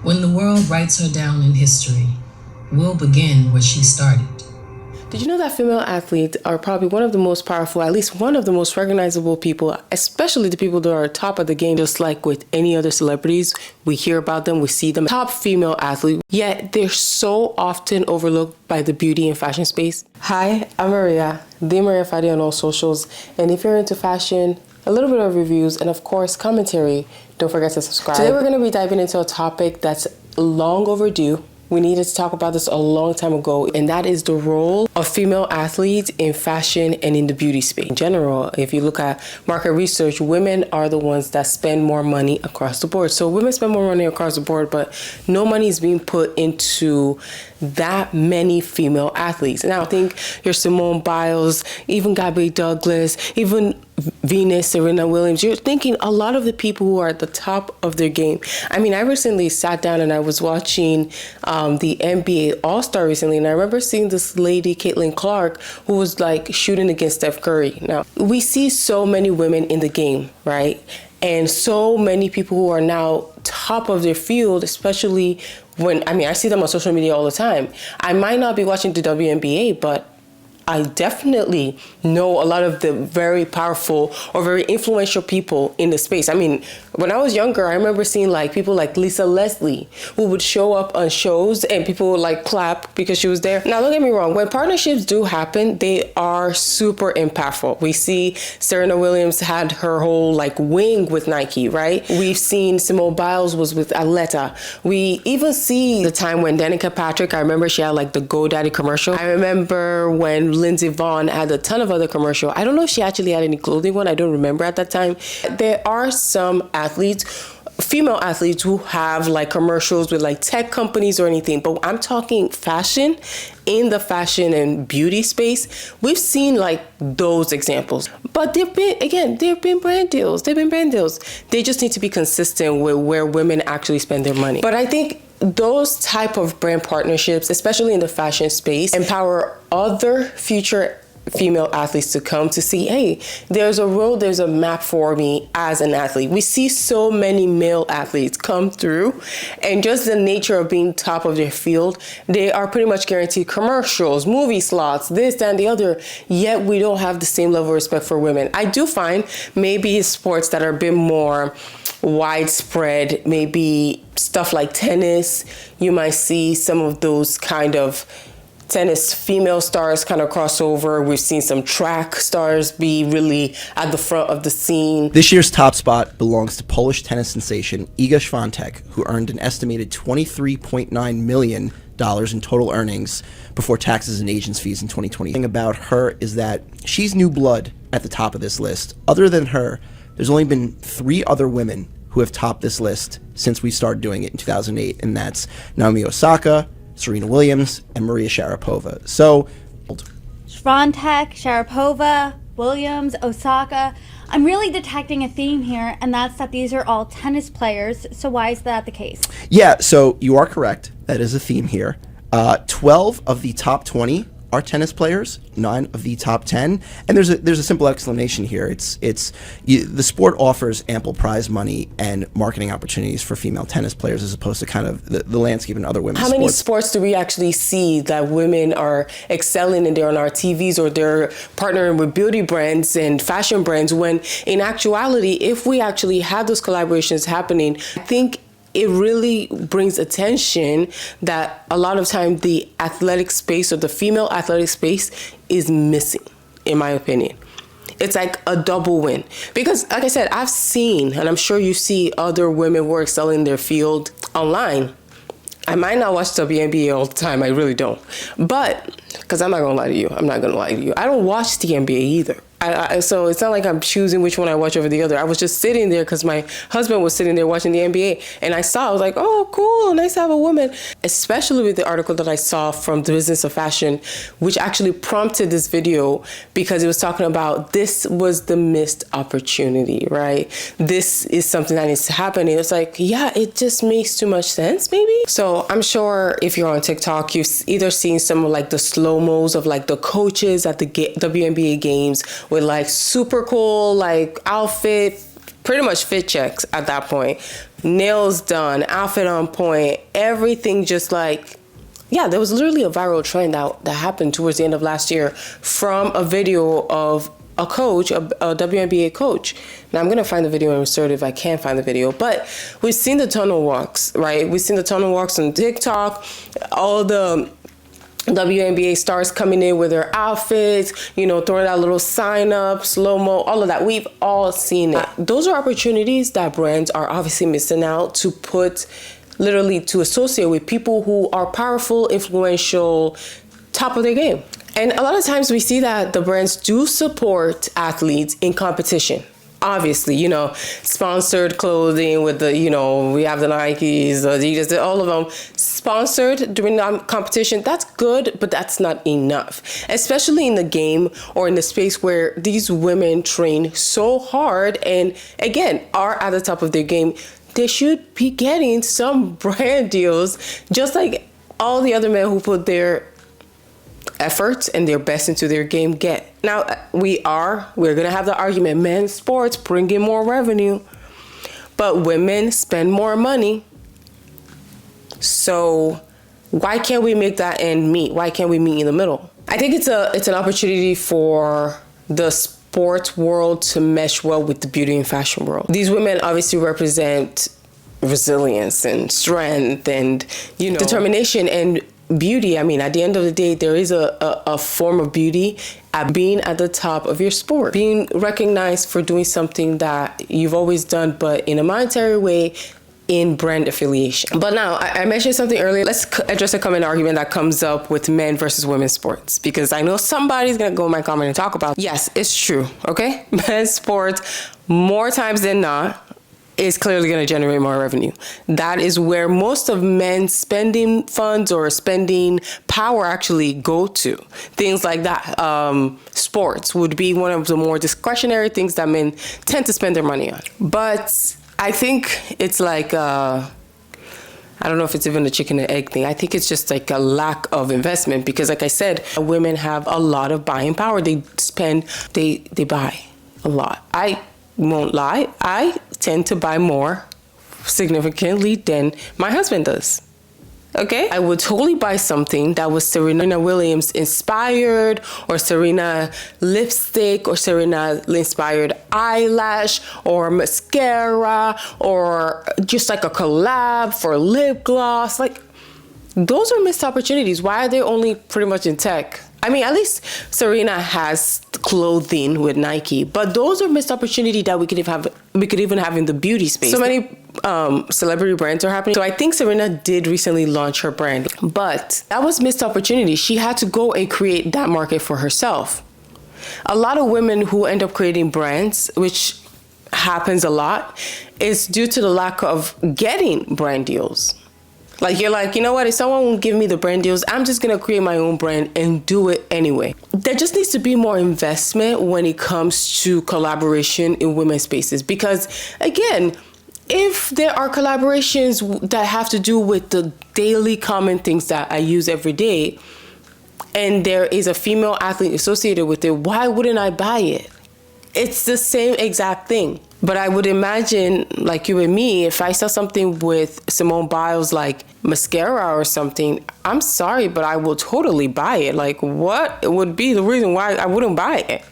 When the world writes her down in history, we'll begin where she started. Did you know that female athletes are probably one of the most powerful, at least one of the most recognizable people, especially the people that are top of the game, just like with any other celebrities. We hear about them, we see them. Top female athlete, yet they're so often overlooked by the beauty and fashion space. Hi, I'm Maria, the Maria Fadi on all socials. And if you're into fashion, a little bit of reviews, and of course, commentary, don't forget to subscribe. Today we're going to be diving into a topic that's long overdue. We needed to talk about this a long time ago, and that is the role of female athletes in fashion and in the beauty space. In general, if you look at market research, women are the ones that spend more money across the board. So women spend more money across the board, but no money is being put into that many female athletes. Now, I think your Simone Biles, even Gabby Douglas, even Venus, Serena Williams, you're thinking a lot of the people who are at the top of their game. I mean, I recently sat down and I was watching the NBA All-Star recently, and I remember seeing this lady, Caitlin Clark, who was like shooting against Steph Curry. Now, we see so many women in the game, right? And so many people who are now top of their field, especially when, I see them on social media all the time. I might not be watching the WNBA, but I definitely know a lot of the very powerful or very influential people in the space. I mean, when I was younger, I remember seeing like people like Lisa Leslie, who would show up on shows and people would like clap because she was there. Now, don't get me wrong, when partnerships do happen, they are super impactful. We see Serena Williams had her whole like wing with Nike, right? We've seen Simone Biles was with Atleta. We even see the time when Danica Patrick, I remember she had like the GoDaddy commercial. I remember when Lindsey Vonn had a ton of other commercial. I don't know if she actually had any clothing one. I don't remember at that time. There are some athletes, female athletes, who have like commercials with like tech companies or anything, but I'm talking fashion. In the fashion and beauty space, we've seen like those examples, but they've been brand deals. They just need to be consistent with where women actually spend their money. But I think those type of brand partnerships, especially in the fashion space, empower other future female athletes to come to see, hey, there's a road, there's a map for me as an athlete. We see so many male athletes come through, and just the nature of being top of their field, they are pretty much guaranteed commercials, movie slots, this, that, and the other, yet we don't have the same level of respect for women. I do find maybe sports that are a bit more widespread, maybe stuff like tennis, you might see some of those kind of tennis female stars kind of cross over. We've seen some track stars be really at the front of the scene. This year's top spot belongs to Polish tennis sensation Iga Świątek, who earned an estimated $23.9 million in total earnings before taxes and agents' fees in 2020. The thing about her is that she's new blood at the top of this list. Other than her, there's only been 3 other women who have topped this list since we started doing it in 2008, and that's Naomi Osaka, Serena Williams, and Maria Sharapova. So, Świątek, Sharapova, Williams, Osaka. I'm really detecting a theme here, and that's that these are all tennis players. So why is that the case? Yeah, so you are correct. That is a theme here. 12 of the top 20 are tennis players, 9 of the top 10, and there's a simple explanation here. The sport offers ample prize money and marketing opportunities for female tennis players as opposed to kind of the landscape in other women's sports. How many sports do we actually see that women are excelling in? They're on our TVs or they're partnering with beauty brands and fashion brands, when in actuality, if we actually have those collaborations happening, I think it really brings attention that a lot of time the athletic space or the female athletic space is missing, in my opinion. It's like a double win. Because like I said, I've seen, and I'm sure you see other women who are excelling in their field online. I might not watch WNBA all the time, I really don't. But, because I'm not going to lie to you, I don't watch the NBA either. So it's not like I'm choosing which one I watch over the other. I was just sitting there because my husband was sitting there watching the NBA, and I was like, oh, cool, nice to have a woman. Especially with the article that I saw from The Business of Fashion, which actually prompted this video because it was talking about this was the missed opportunity, right? This is something that needs to happen. And it's like, yeah, it just makes too much sense, maybe. So I'm sure if you're on TikTok, you've either seen some of like the slow-mos of like the coaches at the WNBA games with like super cool like outfit, pretty much fit checks at that point. Nails done, outfit on point, everything just like, yeah, there was literally a viral trend that happened towards the end of last year from a video of a coach, a WNBA coach. Now I'm going to find the video and insert it if I can find the video. But we've seen the tunnel walks, right? We've seen the tunnel walks on TikTok, all the WNBA stars coming in with their outfits, throwing that little sign up, slow-mo, all of that. We've all seen it. Those are opportunities that brands are obviously missing out to to associate with people who are powerful, influential, top of their game. And a lot of times we see that the brands do support athletes in competition. Obviously, sponsored clothing with the, we have the Nikes, the Adidas, all of them sponsored during the competition. That's good, but that's not enough, especially in the game or in the space where these women train so hard and, again, are at the top of their game. They should be getting some brand deals, just like all the other men who put their efforts and their best into their game get. Now, we're going to have the argument, men's sports bring in more revenue, but women spend more money. So why can't we make that end meet? Why can't we meet in the middle? I think it's an opportunity for the sports world to mesh well with the beauty and fashion world. These women obviously represent resilience and strength and, determination and beauty. I mean, at the end of the day, there is a form of beauty at being at the top of your sport, being recognized for doing something that you've always done, but in a monetary way, in brand affiliation. But now, I mentioned something earlier. Let's address a common argument that comes up with men versus women's sports, because I know somebody's going to go in my comment and talk about, yes, it's true, okay? Men's sports, more times than not, is clearly going to generate more revenue. That is where most of men's spending funds or spending power actually go to. Things like that. Sports would be one of the more discretionary things that men tend to spend their money on. But I think it's like, I don't know if it's even a chicken and egg thing. I think it's just like a lack of investment because, like I said, women have a lot of buying power. They buy a lot. I won't lie, I tend to buy more significantly than my husband does. Okay? I would totally buy something that was Serena Williams inspired, or Serena lipstick, or Serena inspired eyelash, or mascara, or just like a collab for lip gloss. Like, those are missed opportunities. Why are they only pretty much in tech? I mean, at least Serena has clothing with Nike, but those are missed opportunity that we could even have in the beauty space. So many celebrity brands are happening. So I think Serena did recently launch her brand, but that was missed opportunity. She had to go and create that market for herself. A lot of women who end up creating brands, which happens a lot, is due to the lack of getting brand deals. Like, you're like, you know what, if someone won't give me the brand deals, I'm just going to create my own brand and do it anyway. There just needs to be more investment when it comes to collaboration in women's spaces. Because, again, if there are collaborations that have to do with the daily common things that I use every day, and there is a female athlete associated with it, why wouldn't I buy it? It's the same exact thing. But I would imagine, like you and me, if I saw something with Simone Biles, like mascara or something, I'm sorry, but I will totally buy it. Like, what would be the reason why I wouldn't buy it?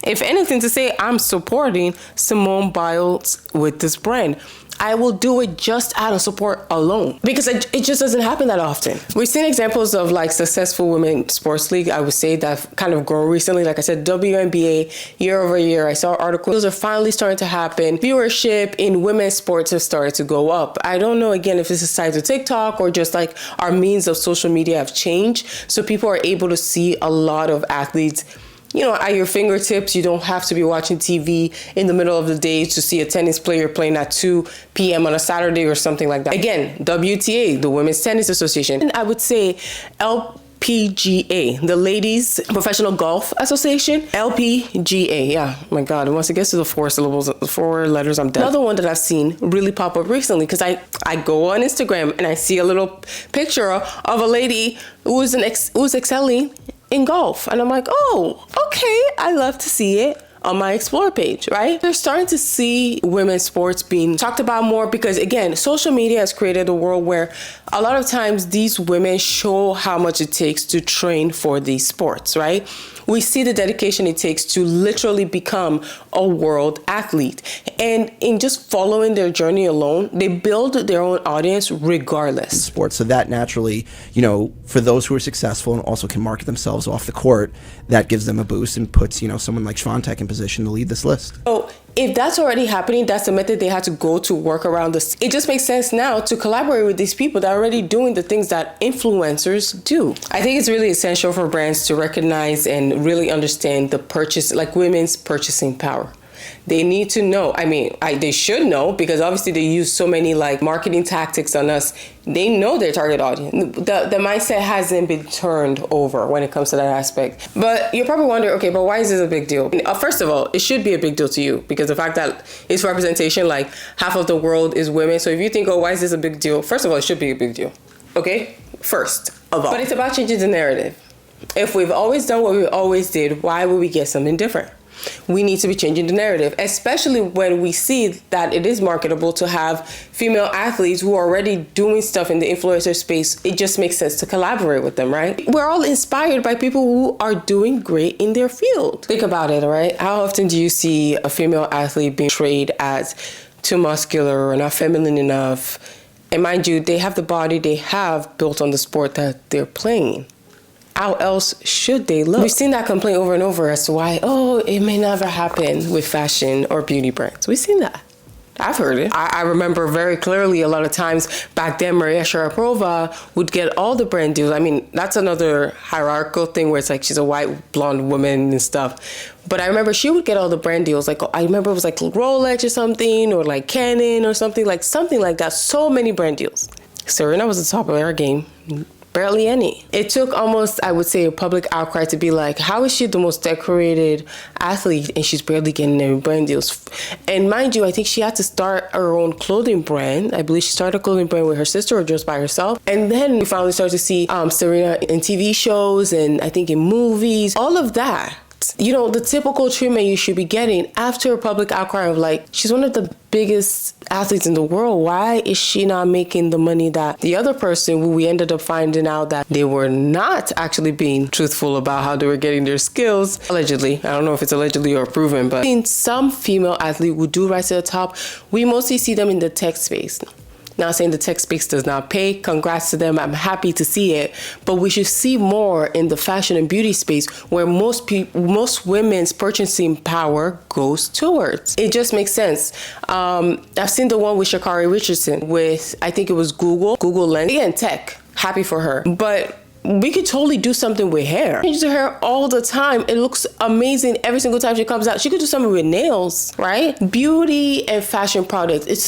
If anything, to say I'm supporting Simone Biles with this brand, I will do it just out of support alone, because it just doesn't happen that often. We've seen examples of like successful women sports league, I would say, that kind of grown recently. Like I said, WNBA, year over year, I saw articles. Those are finally starting to happen. Viewership in women's sports has started to go up. I don't know, again, if this is tied to TikTok or just like our means of social media have changed. So people are able to see a lot of athletes, you know, at your fingertips. You don't have to be watching TV in the middle of the day to see a tennis player playing at 2 p.m. on a Saturday or something like that. Again, WTA, the Women's Tennis Association. And I would say LPGA, the Ladies Professional Golf Association. LPGA, yeah. Oh my God, once it gets to the 4 syllables, the 4 letters, I'm done. Another one that I've seen really pop up recently, because I go on Instagram and I see a little picture of a lady who's excelling in golf. And I'm like, oh, okay, I love to see it. on my Explore page, right? They're starting to see women's sports being talked about more because, again, social media has created a world where a lot of times these women show how much it takes to train for these sports, right? We see the dedication it takes to literally become a world athlete. And in just following their journey alone, they build their own audience regardless. Sports. So that naturally, for those who are successful and also can market themselves off the court, that gives them a boost and puts, someone like Swiatek in position to lead this list. So if that's already happening, that's the method they had to go to work around this. It just makes sense now to collaborate with these people that are already doing the things that influencers do. I think it's really essential for brands to recognize and really understand the purchase, like women's purchasing power. They need to know. They should know because obviously they use so many marketing tactics on us. They know their target audience. The mindset hasn't been turned over when it comes to that aspect. But you're probably wondering, okay, but why is this a big deal? First of all, it should be a big deal to you because the fact that it's representation, half of the world is women. So if you think, why is this a big deal? First of all, it should be a big deal. Okay? First of all. But it's about changing the narrative. If we've always done what we always did, why would we get something different? We need to be changing the narrative, especially when we see that it is marketable to have female athletes who are already doing stuff in the influencer space. It just makes sense to collaborate with them, right? We're all inspired by people who are doing great in their field. Think about it, right? How often do you see a female athlete being portrayed as too muscular or not feminine enough? And mind you, they have the body they have built on the sport that they're playing. How else should they look? We've seen that complaint over and over as to why, it may never happen with fashion or beauty brands. We've seen that. I've heard it. I remember very clearly a lot of times back then, Maria Sharapova would get all the brand deals. That's another hierarchical thing where it's she's a white blonde woman and stuff. But I remember she would get all the brand deals. I remember it was Rolex or something, or Canon or something like that. So many brand deals. Serena was the top of her game. Barely any. It took almost, I would say, a public outcry to be how is she the most decorated athlete and she's barely getting any brand deals? And mind you, I think she had to start her own clothing brand. I believe she started a clothing brand with her sister or just by herself. And then we finally started to see Serena in TV shows and I think in movies, all of that. The typical treatment you should be getting after a public outcry of she's one of the biggest athletes in the world. Why is she not making the money that the other person, who we ended up finding out that they were not actually being truthful about how they were getting their skills? Allegedly. I don't know if it's allegedly or proven, but in some female athlete who do rise to the top, we mostly see them in the tech space. Not saying the tech space does not pay. Congrats to them. I'm happy to see it. But we should see more in the fashion and beauty space where most women's purchasing power goes towards. It just makes sense. I've seen the one with Sha'Carri Richardson with, I think it was Google Lens. Again, tech. Happy for her. But we could totally do something with hair. She uses her hair all the time. It looks amazing every single time she comes out. She could do something with nails, right? Beauty and fashion products. It's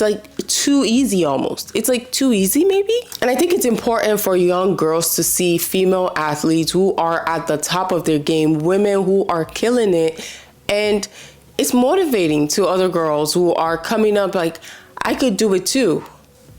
too easy almost. It's too easy maybe. And I think it's important for young girls to see female athletes who are at the top of their game, women who are killing it. And it's motivating to other girls who are coming up I could do it too.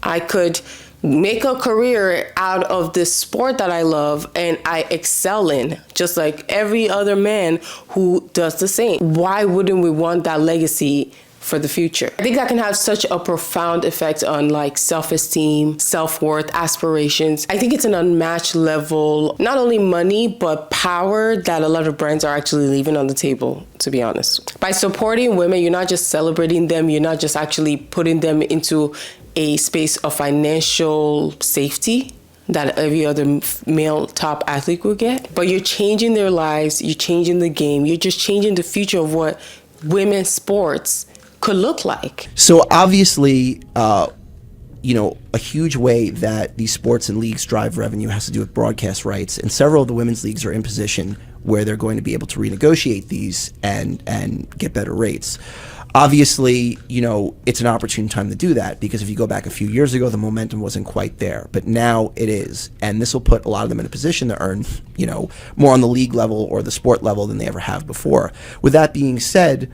I could make a career out of this sport that I love and I excel in, just like every other man who does the same. Why wouldn't we want that legacy for the future? I think that can have such a profound effect on self-esteem, self-worth, aspirations. I think it's an unmatched level, not only money, but power that a lot of brands are actually leaving on the table, to be honest. By supporting women, you're not just celebrating them, you're not just actually putting them into a space of financial safety that every other male top athlete would get, but you're changing their lives, you're changing the game, you're just changing the future of what women's sports could look like. So obviously, a huge way that these sports and leagues drive revenue has to do with broadcast rights, and several of the women's leagues are in position where they're going to be able to renegotiate these and get better rates. Obviously, it's an opportune time to do that because if you go back a few years ago, the momentum wasn't quite there, but now it is. And this will put a lot of them in a position to earn, more on the league level or the sport level than they ever have before. With that being said,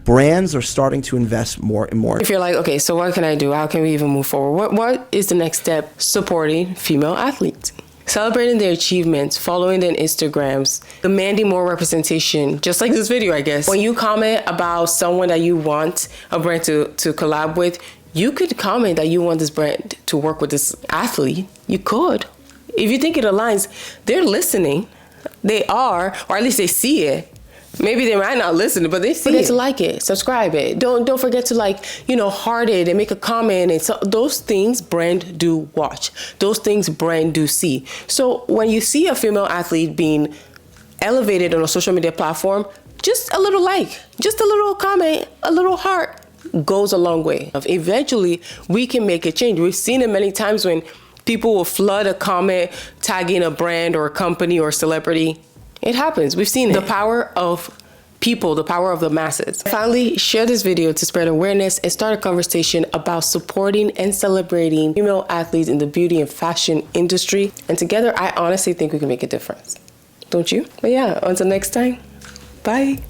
brands are starting to invest more and more. If you're okay, so what can I do? How can we even move forward? What is the next step supporting female athletes? celebrating their achievements, following their Instagrams, demanding more representation, just like this video, I guess. When you comment about someone that you want a brand to collab with, you could comment that you want this brand to work with this athlete. You could. If you think it aligns, they're listening. They are, or at least they see it. Maybe they might not listen, but they see it. To like it, subscribe it. Don't forget to heart it and make a comment. And so those things brand do watch. Those things brand do see. So when you see a female athlete being elevated on a social media platform, just a little like, just a little comment, a little heart goes a long way. Eventually, we can make a change. We've seen it many times when people will flood a comment tagging a brand or a company or a celebrity. It happens. We've seen it. The power of people, the power of the masses. Finally, share this video to spread awareness and start a conversation about supporting and celebrating female athletes in the beauty and fashion industry. And together, I honestly think we can make a difference. Don't you? But yeah, until next time, bye.